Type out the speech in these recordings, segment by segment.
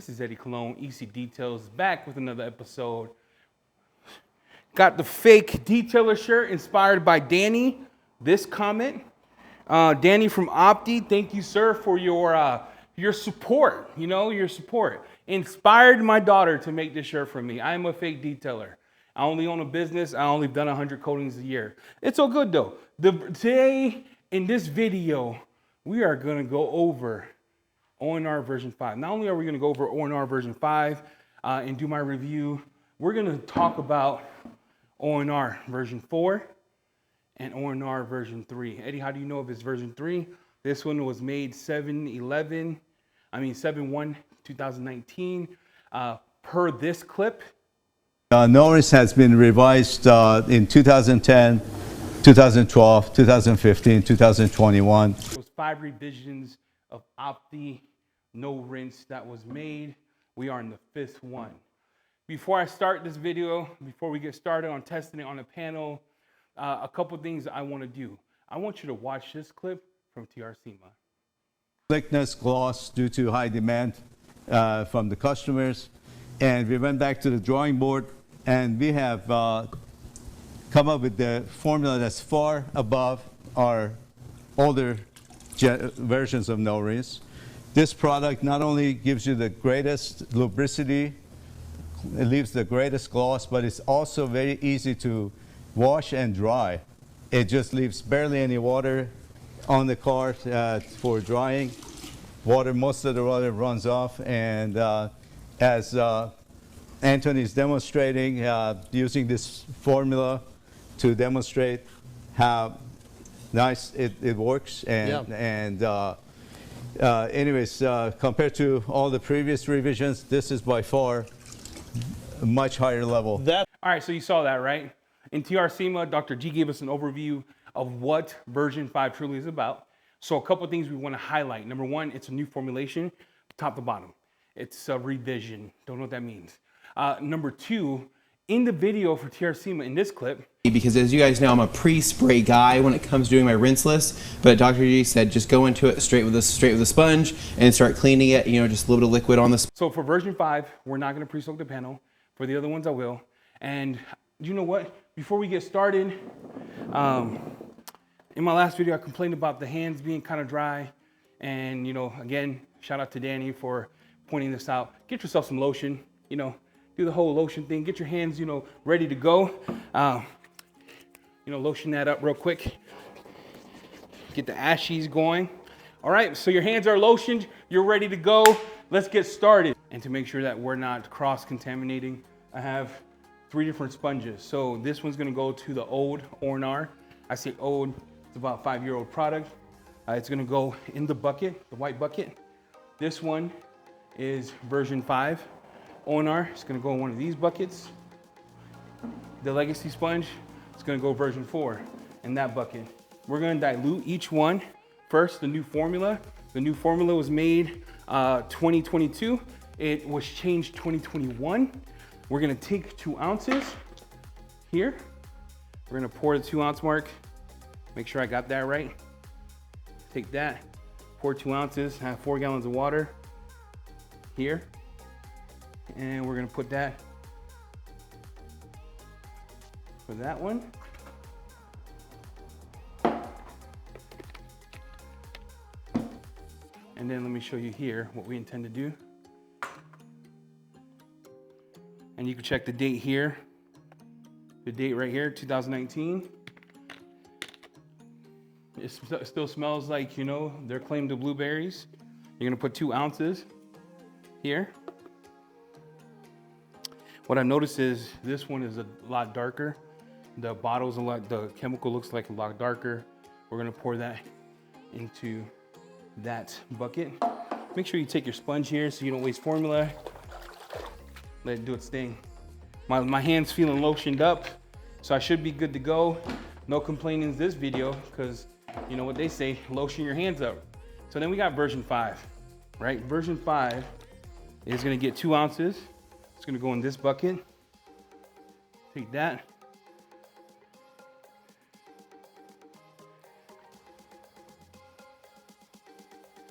This is Eddie Cologne, EC Details, back with another episode. Got the fake detailer shirt inspired by Danny. This comment, Danny from Opti, thank you, sir, for your support. Your support inspired my daughter to make this shirt for me. I am a fake detailer. I only own a business. I only done 100 coatings a year. It's all good though. Today in this video, we are gonna go over ONR version 5. Not only are we going to go over ONR version 5 and do my review, we're going to talk about ONR version 4 and ONR version 3. Eddie, how do you know if it's version 3? This one was made 7/1/2019 per this clip. No Rinse has been revised in 2010, 2012, 2015, 2021. It was 5 revisions of Opti No Rinse that was made. We are in the 5th one. Before I start this video, before we get started on testing it on a panel, a couple things I want to do. I want you to watch this clip from TR SEMA. Thickness gloss due to high demand from the customers. And we went back to the drawing board and we have come up with the formula that's far above our older versions of No Rinse. This product not only gives you the greatest lubricity, it leaves the greatest gloss, but it's also very easy to wash and dry. It just leaves barely any water on the car for drying. Most of the water runs off, and as Anthony is demonstrating, using this formula to demonstrate how nice it works, and anyways, compared to all the previous revisions, this is by far a much higher level. All right, so you saw that, right? In TR SEMA, Dr. G gave us an overview of what version 5 truly is about. So a couple of things we want to highlight. Number one, it's a new formulation, top to bottom. It's a revision. Don't know what that means. Number two, in the video for TR SEMA in this clip, because as you guys know, I'm a pre-spray guy when it comes to doing my rinseless, but Dr. G said just go into it straight with a sponge and start cleaning it, just a little bit of liquid on the So for version 5, we're not going to pre-soak the panel. For the other ones, I will. And you know what? Before we get started, in my last video, I complained about the hands being kind of dry. And, again, shout out to Danny for pointing this out. Get yourself some lotion, do the whole lotion thing. Get your hands, ready to go. Lotion that up real quick. Get the ashies going. All right, so your hands are lotioned. You're ready to go. Let's get started. And to make sure that we're not cross-contaminating, I have 3 different sponges. So this one's gonna go to the old ONR. I say old, it's about a 5-year-old product. It's gonna go in the bucket, the white bucket. This one is version 5 ONR. It's gonna go in one of these buckets. The legacy sponge, it's gonna go version 4 in that bucket. We're gonna dilute each one. First, the new formula. The new formula was made 2022. It was changed 2021. We're gonna take 2 ounces here. We're gonna pour the 2 ounce mark. Make sure I got that right. Take that, pour 2 ounces, have 4 gallons of water here. And we're gonna put that for that one. And then let me show you here what we intend to do. And you can check the date here. The date right here, 2019. It still smells like, their claim to blueberries. You're gonna put 2 ounces here. What I noticed is this one is a lot darker. The bottle's the chemical looks like a lot darker. We're gonna pour that into that bucket. Make sure you take your sponge here so you don't waste formula. Let it do its thing. My hand's feeling lotioned up, so I should be good to go. No complaining in this video, because you know what they say, lotion your hands up. So then we got version 5, right? Version 5 is gonna get 2 ounces. It's gonna go in this bucket. Take that.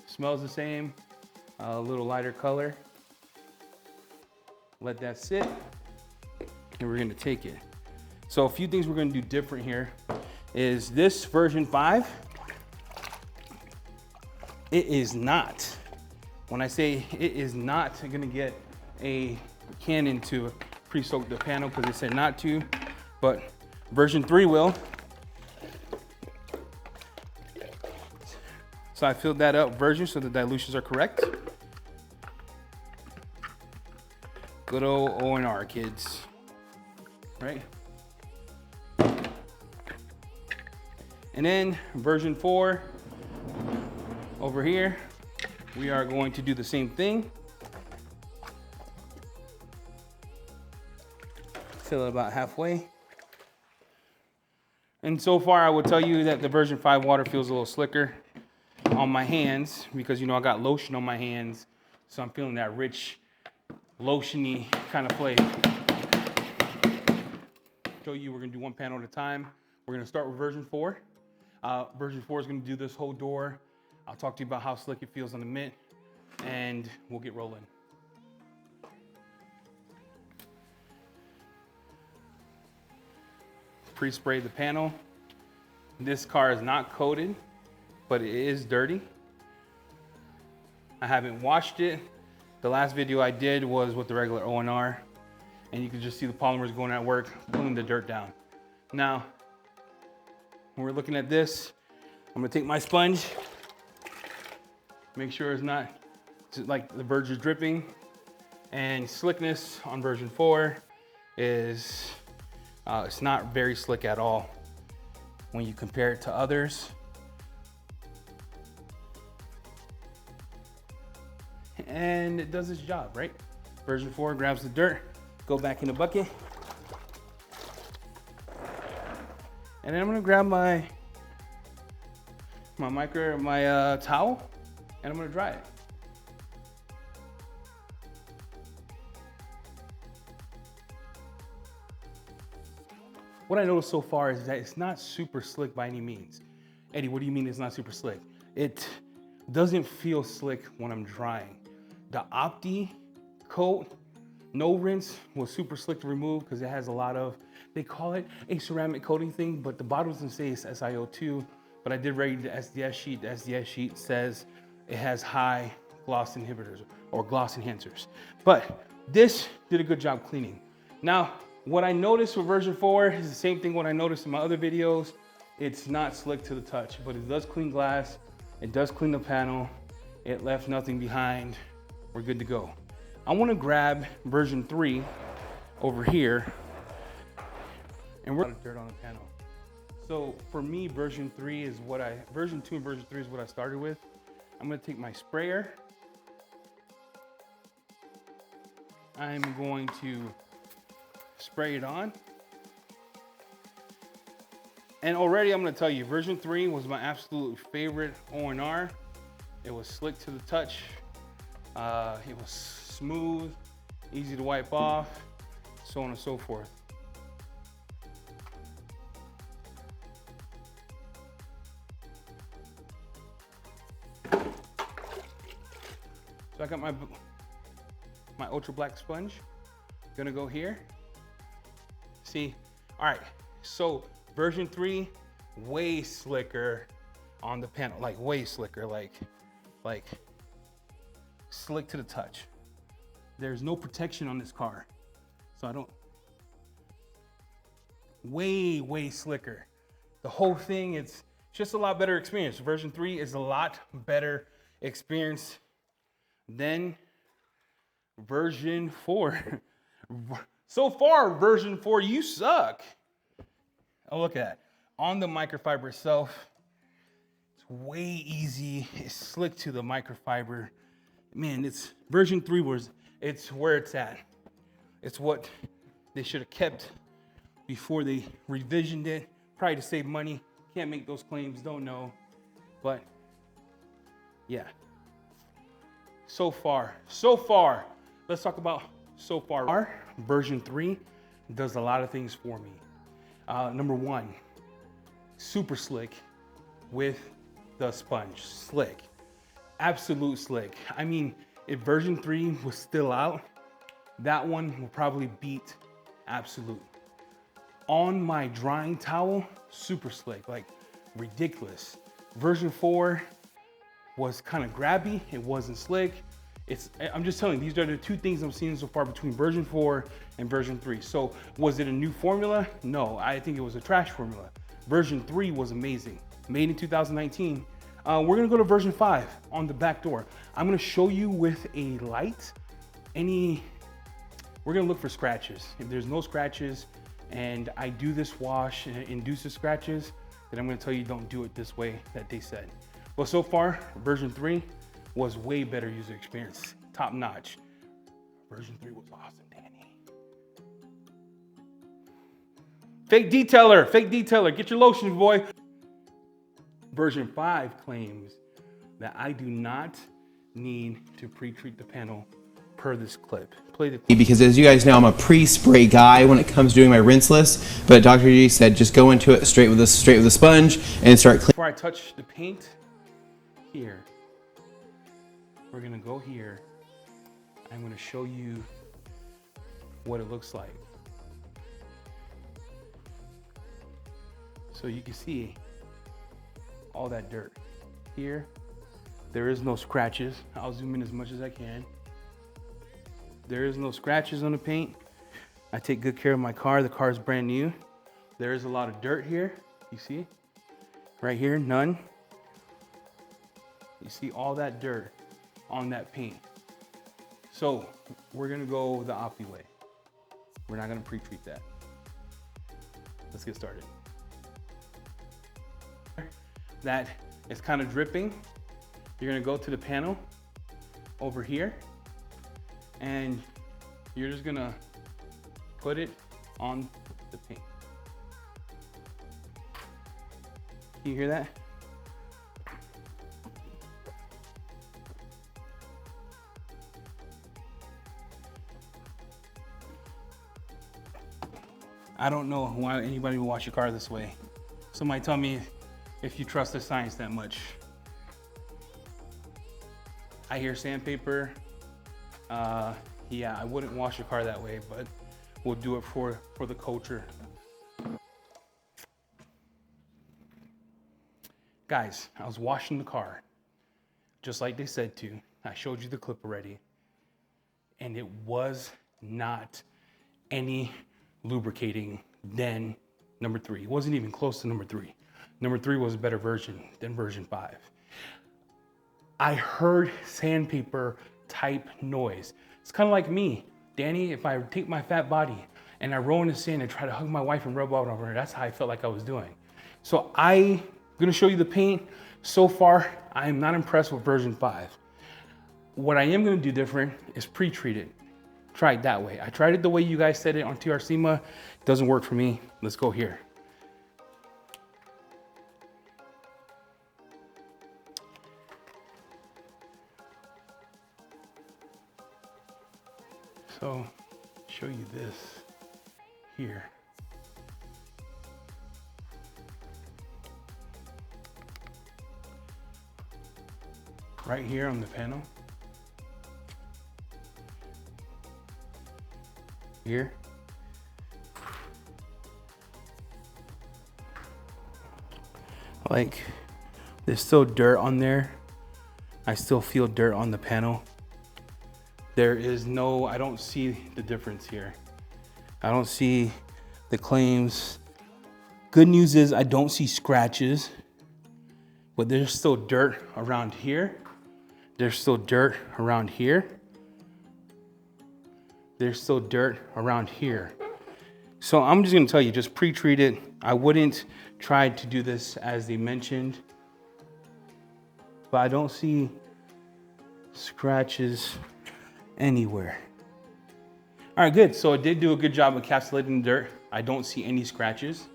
Smells the same, a little lighter color. Let that sit, and we're gonna take it. So a few things we're gonna do different here is this version 5, it is not, when I say it is not gonna get a cannon to pre-soak the panel because they said not to, but version 3 will. So I filled that up version so the dilutions are correct. Good old O&R, kids, right? And then version 4, over here, we are going to do the same thing. Fill it about halfway. And so far, I would tell you that the version 5 water feels a little slicker on my hands because, you know, I got lotion on my hands. So I'm feeling that rich, lotiony kind of flavor. Show you, we're gonna do one panel at a time. We're gonna start with version 4. Version 4 is gonna do this whole door. I'll talk to you about how slick it feels on the mitt, and we'll get rolling. Pre-spray the panel. This car is not coated, but it is dirty. I haven't washed it. The last video I did was with the regular O&R, and you can just see the polymers going at work, pulling the dirt down. Now, when we're looking at this, I'm gonna take my sponge, make sure it's not like the verge is dripping, and slickness on version 4 is, it's not very slick at all when you compare it to others. And it does its job, right? Version 4 grabs the dirt, go back in the bucket. And then I'm gonna grab my towel, and I'm gonna dry it. What I noticed so far is that it's not super slick by any means. Eddie, what do you mean it's not super slick? It doesn't feel slick when I'm drying. The Opti coat, no rinse, was super slick to remove because it has a lot of, they call it a ceramic coating thing, but the bottom doesn't say it's SiO2, but I did read the SDS sheet. The SDS sheet says it has high gloss inhibitors or gloss enhancers. But this did a good job cleaning. Now, what I noticed with version 4 is the same thing what I noticed in my other videos. It's not slick to the touch, but it does clean glass. It does clean the panel. It left nothing behind. We're good to go. I want to grab version 3 over here, and we're dirt on the panel. So for me, version 2 and version 3 is what I started with. I'm going to take my sprayer. I'm going to spray it on. And already I'm going to tell you, version 3 was my absolute favorite O&R. It was slick to the touch. It was smooth, easy to wipe off, so on and so forth. So I got my ultra black sponge. Gonna go here. See, all right, so version 3, way slicker on the panel, like way slicker, like slick to the touch. There's no protection on this car, so I don't, way slicker. The whole thing, it's just a lot better experience. Version 3 is a lot better experience than version 4. So far, version 4, you suck. Oh, look at that. On the microfiber itself, it's way easy. It's slick to the microfiber. Man, it's version 3 it's where it's at. It's what they should have kept before they revisioned it, probably to save money. Can't make those claims, don't know. But yeah, so far. Let's talk about so far. Our version 3 does a lot of things for me. Number 1, super slick with the sponge. Slick, absolute slick. I mean, if version 3 was still out, that one will probably beat Absolute. On my drying towel, super slick, like ridiculous. Version 4 was kind of grabby, it wasn't slick. I'm just telling you, these are the two things I'm seeing so far between version 4 and version 3. So was it a new formula? No, I think it was a trash formula. Version 3 was amazing, made in 2019. We're gonna go to version 5 on the back door. I'm gonna show you with a light, we're gonna look for scratches. If there's no scratches and I do this wash and it induces scratches, then I'm gonna tell you don't do it this way that they said. Well, so far, version 3 was way better user experience, top notch. Version 3 was awesome, Danny. Fake detailer, get your lotion, boy. Version 5 claims that I do not need to pre-treat the panel per this clip. Play the clip. Because as you guys know, I'm a pre-spray guy when it comes to doing my rinseless, but Dr. G said just go into it straight with a sponge and start cleaning. Before I touch the paint, here, we're gonna go here. I'm gonna show you what it looks like. So you can see all that dirt. Here, there is no scratches. I'll zoom in as much as I can. There is no scratches on the paint. I take good care of my car. The car is brand new. There is a lot of dirt here. You see? Right here, none. You see all that dirt on that paint. So we're gonna go the Opti way. We're not gonna pre-treat that. Let's get started. That is kind of dripping. You're gonna go to the panel over here and you're just gonna put it on the paint. Can you hear that? I don't know why anybody would wash your car this way. Somebody tell me if you trust the science that much. I hear sandpaper. Yeah, I wouldn't wash your car that way, but we'll do it for the culture. Guys, I was washing the car, just like they said to. I showed you the clip already. And it was not any lubricating than number 3. It wasn't even close to number 3. Number 3 was a better version than version 5. I heard sandpaper type noise. It's kind of like me, Danny, if I take my fat body and I roll in the sand and try to hug my wife and rub out over her, that's how I felt like I was doing. So I'm gonna show you the paint. So far, I am not impressed with version 5. What I am gonna do different is pre-treat it. Try it that way. I tried it the way you guys said it on TRCMA. It doesn't work for me. Let's go here. So, show you this here. Right here on the panel. Here. Like, there's still dirt on there. I still feel dirt on the panel. There is no, I don't see the difference here. I don't see the claims. Good news is I don't see scratches, but there's still dirt around here. There's still dirt around here. There's still dirt around here. So I'm just gonna tell you, just pre-treat it. I wouldn't try to do this as they mentioned, but I don't see scratches anywhere. All right, good. So it did do a good job encapsulating the dirt. I don't see any scratches.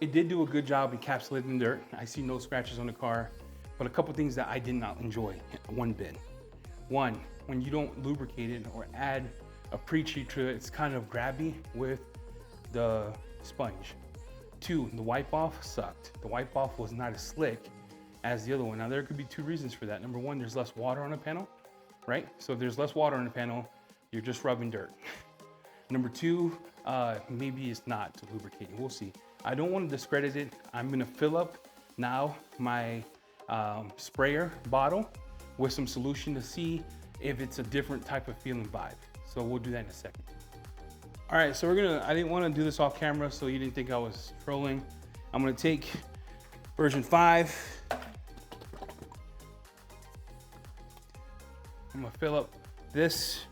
It did do a good job encapsulating the dirt. I see no scratches on the car, but a couple things that I did not enjoy one bit. One, when you don't lubricate it or add a pre-treat to it, it's kind of grabby with the sponge. 2, the wipe off sucked. The wipe off was not as slick as the other one. Now there could be 2 reasons for that. Number 1, there's less water on the panel, right? So if there's less water on the panel, you're just rubbing dirt. Number two, maybe it's not lubricating. We'll see. I don't want to discredit it. I'm gonna fill up now my sprayer bottle with some solution to see if it's a different type of feeling vibe. So we'll do that in a second. All right, so I didn't want to do this off camera so you didn't think I was trolling. I'm gonna take version 5. I'm gonna fill up this,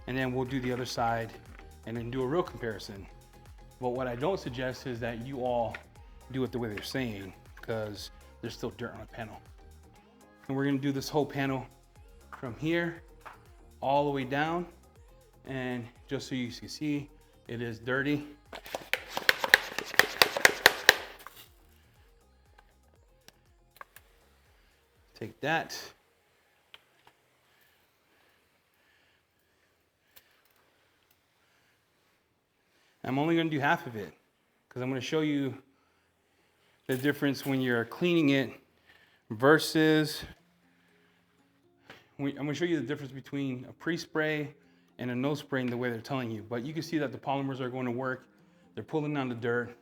and then we'll do the other side and then do a real comparison. But what I don't suggest is that you all do it the way they're saying, because there's still dirt on the panel. And we're gonna do this whole panel from here all the way down. And just so you can see, it is dirty. Take that. I'm only gonna do half of it because I'm gonna show you the difference when you're cleaning it versus, I'm gonna show you the difference between a pre-spray and a no spraying the way they're telling you. But you can see that the polymers are going to work. They're pulling down the dirt.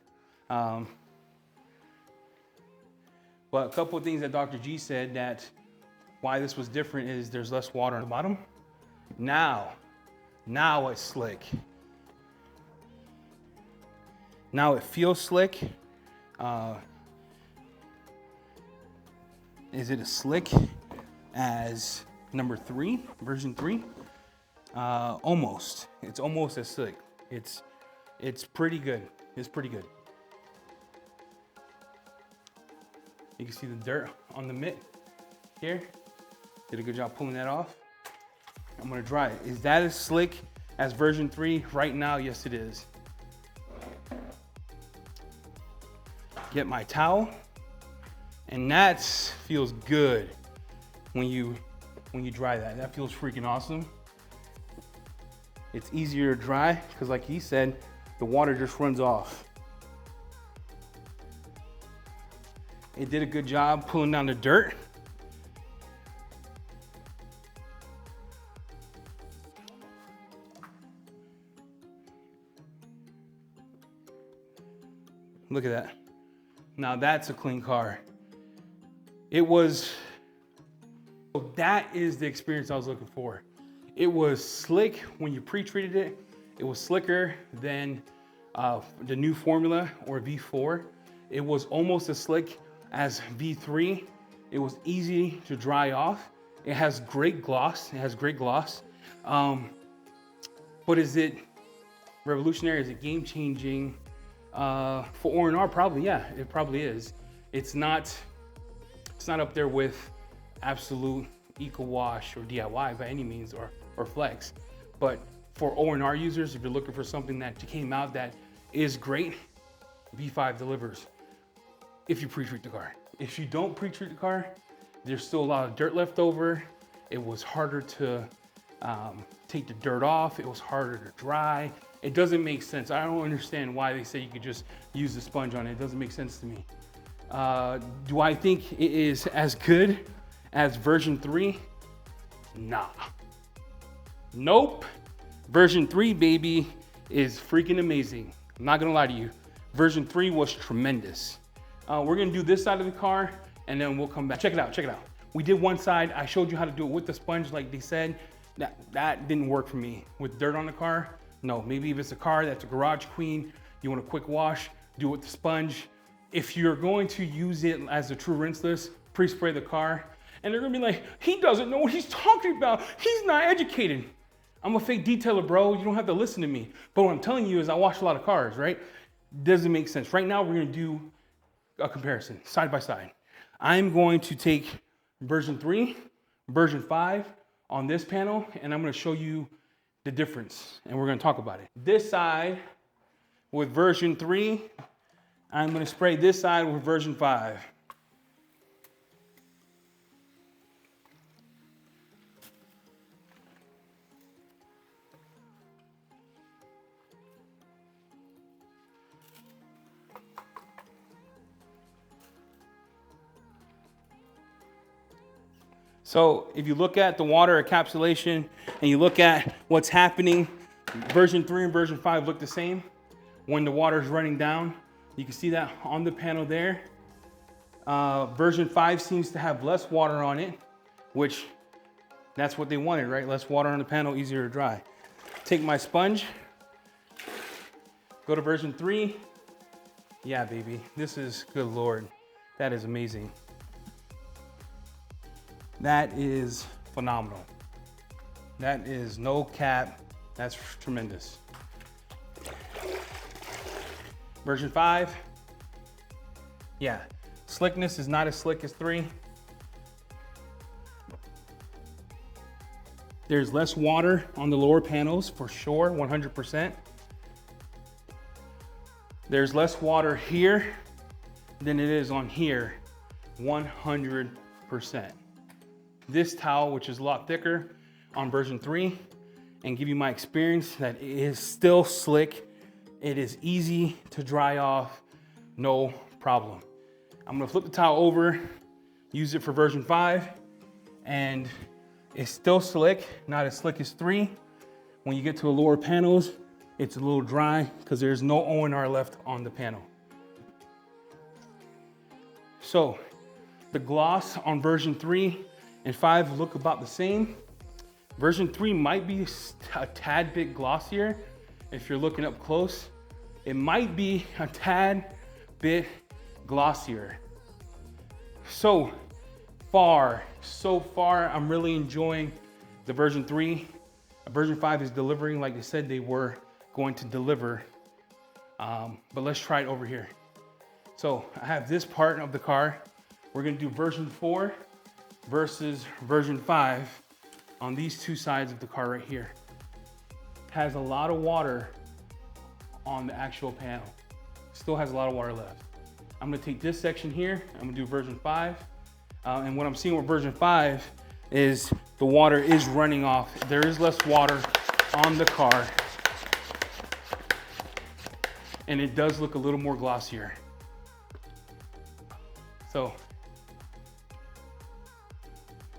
But a couple of things that Dr. G said that why this was different is there's less water on the bottom. Now it's slick. Now it feels slick. Is it as slick as number 3, version 3? Almost. It's almost as slick. It's pretty good. It's pretty good. You can see the dirt on the mitt here. Did a good job pulling that off. I'm gonna dry it. Is that as slick as version 3 right now? Yes, it is. Get my towel, and that feels good when you dry that. That feels freaking awesome. It's easier to dry because, like he said, the water just runs off. It did a good job pulling down the dirt. Look at that. Now that's a clean car. That is the experience I was looking for. It was slick when you pre-treated it. It was slicker than the new formula or V4. It was almost as slick as V3. It was easy to dry off. It has great gloss. But is it revolutionary? Is it game changing? For R&R, probably, yeah, it probably is. It's not up there with absolute eco wash or DIY by any means, or flex. But for R&R users, if you're looking for something that came out that is great, V5 delivers if you pre-treat the car. If you don't pre-treat the car, there's still a lot of dirt left over. It was harder to take the dirt off. It was harder to dry. It doesn't make sense. I don't understand why they say you could just use the sponge on it. It doesn't make sense to me. Do I think it is as good as version 3? Nah. Nope. Version 3, baby, is freaking amazing. I'm not gonna lie to you. Version 3 was tremendous. We're gonna do this side of the car and then we'll come back. Check it out, check it out. We did one side. I showed you how to do it with the sponge like they said. That didn't work for me. With dirt on the car, no. Maybe if it's a car that's a garage queen, you want a quick wash, do it with the sponge. If you're going to use it as a true rinseless, pre-spray the car, and they're gonna be like, he doesn't know what he's talking about. He's not educated. I'm a fake detailer, bro. You don't have to listen to me. But what I'm telling you is I wash a lot of cars, right? Doesn't make sense. Right now, we're gonna do a comparison, side by side. I'm going to take version 3, version 5 on this panel, and I'm gonna show you the difference, and we're gonna talk about it. This side with version 3, I'm gonna spray this side with version 5. So if you look at the water encapsulation and you look at what's happening, version 3 and version 5 look the same. When the water is running down, you can see that on the panel there. Version 5 seems to have less water on it, which that's what they wanted, right? Less water on the panel, easier to dry. Take my sponge, go to version 3. Yeah, baby, this is, good Lord, that is amazing. That is phenomenal. That is no cap, that's tremendous. Version 5, yeah, slickness is not as slick as 3. There's less water on the lower panels for sure, 100%. There's less water here than it is on here, 100%. This towel, which is a lot thicker on version 3, and give you my experience that it is still slick. It is easy to dry off, no problem. I'm gonna flip the towel over, use it for version 5, and it's still slick, not as slick as 3. When you get to the lower panels, it's a little dry because there's no O&R left on the panel. So the gloss on version 3 and 5 look about the same. Version 3 might be a tad bit glossier if you're looking up close. It might be a tad bit glossier. So far, I'm really enjoying the version 3. Version 5 is delivering like they said they were going to deliver. But let's try it over here. So I have this part of the car. We're gonna do version 4 versus version 5 on these two sides of the car right here. Has a lot of water on the actual panel. Still has a lot of water left. I'm gonna take this section here, I'm gonna do version 5. And what I'm seeing with version 5 is the water is running off. There is less water on the car. And it does look a little more glossier. So,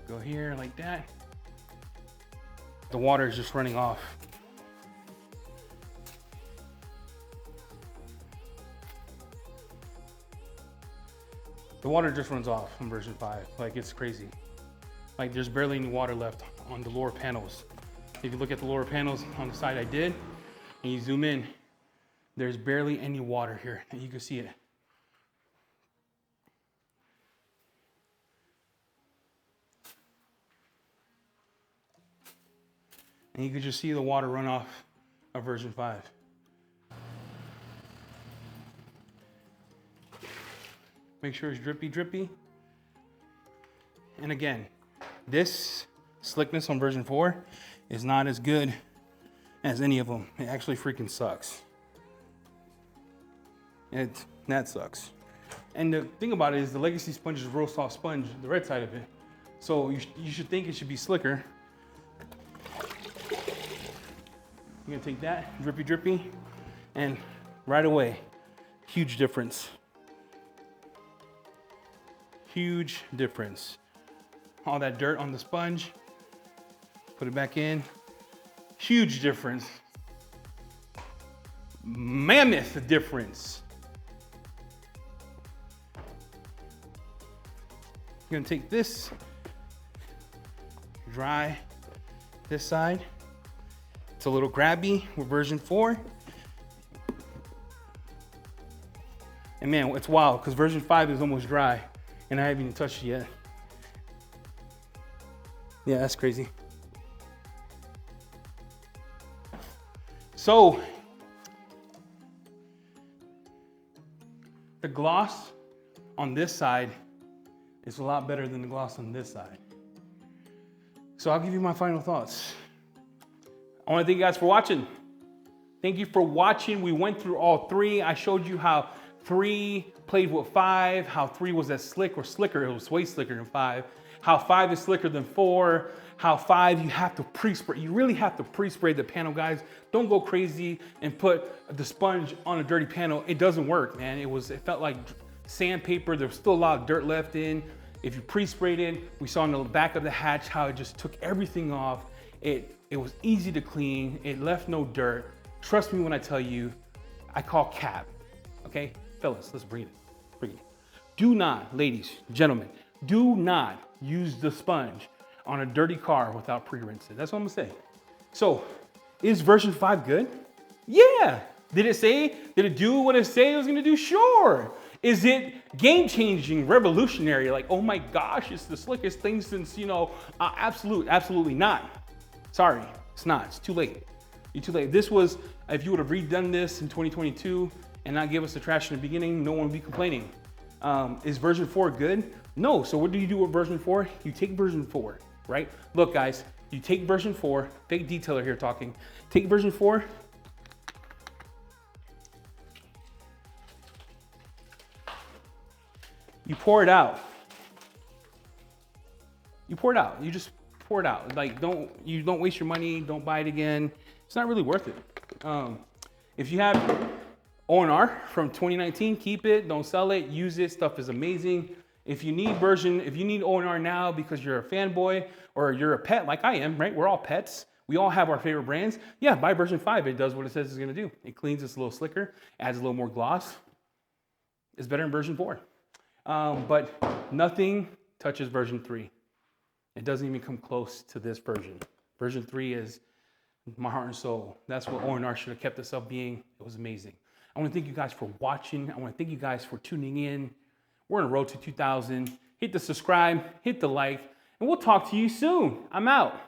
go here like that. The water is just running off. The water just runs off on version 5. Like, it's crazy. Like, there's barely any water left on the lower panels. If you look at the lower panels on the side I did, and you zoom in, there's barely any water here, and you can see it. And you can just see the water run off of version 5. Make sure it's drippy, drippy. And again, this slickness on version 4 is not as good as any of them. It actually freaking sucks. That sucks. And the thing about it is the Legacy sponge is a real soft sponge, the red side of it. So you should think it should be slicker. You're gonna take that, drippy, drippy, and right away, huge difference. Huge difference. All that dirt on the sponge, put it back in. Huge difference. Mammoth difference. You're gonna take this, dry this side. It's a little grabby with version 4. And man, it's wild because version 5 is almost dry and I haven't even touched it yet. Yeah, that's crazy. So, the gloss on this side is a lot better than the gloss on this side. So I'll give you my final thoughts. I want to thank you guys for watching. Thank you for watching. We went through all 3. I showed you how 3 played with 5, how 3 was as slick or slicker. It was way slicker than 5. How 5 is slicker than 4. How 5 you have to pre-spray. You really have to pre-spray the panel, guys. Don't go crazy and put the sponge on a dirty panel. It doesn't work, man. It felt like sandpaper. There was still a lot of dirt left in. If you pre-sprayed it, we saw on the back of the hatch how it just took everything off. It was easy to clean. It left no dirt. Trust me when I tell you, I call cap, okay? Fellas, let's bring it, bring it. Do not, ladies, gentlemen, do not use the sponge on a dirty car without pre-rinse it. That's what I'm gonna say. So, is version 5 good? Yeah. Did it do what it said it was gonna do? Sure. Is it game-changing, revolutionary? Like, oh my gosh, it's the slickest thing since, absolutely not. Sorry, it's not, it's too late. You're too late. This was, if you would have redone this in 2022 and not give us the trash in the beginning, no one would be complaining. Is version 4 good? No, so what do you do with version 4? You take version 4, right? Look guys, you take version 4, fake detailer here talking. Take version 4, you pour it out. You pour it out. You just pour it out. Like, you don't waste your money. Don't buy it again. It's not really worth it. If you have O&R from 2019, keep it. Don't sell it. Use it. Stuff is amazing. If you need O&R now because you're a fanboy or you're a pet like I am, right? We're all pets. We all have our favorite brands. Yeah, buy version 5. It does what it says it's going to do. It cleans this a little slicker, adds a little more gloss. It's better than version 4. But nothing touches version 3. It doesn't even come close to this version. Version 3 is my heart and soul. That's what O&R should have kept us up being. It was amazing. I want to thank you guys for watching. I want to thank you guys for tuning in. We're on the road to 2,000. Hit the subscribe, hit the like, and we'll talk to you soon. I'm out.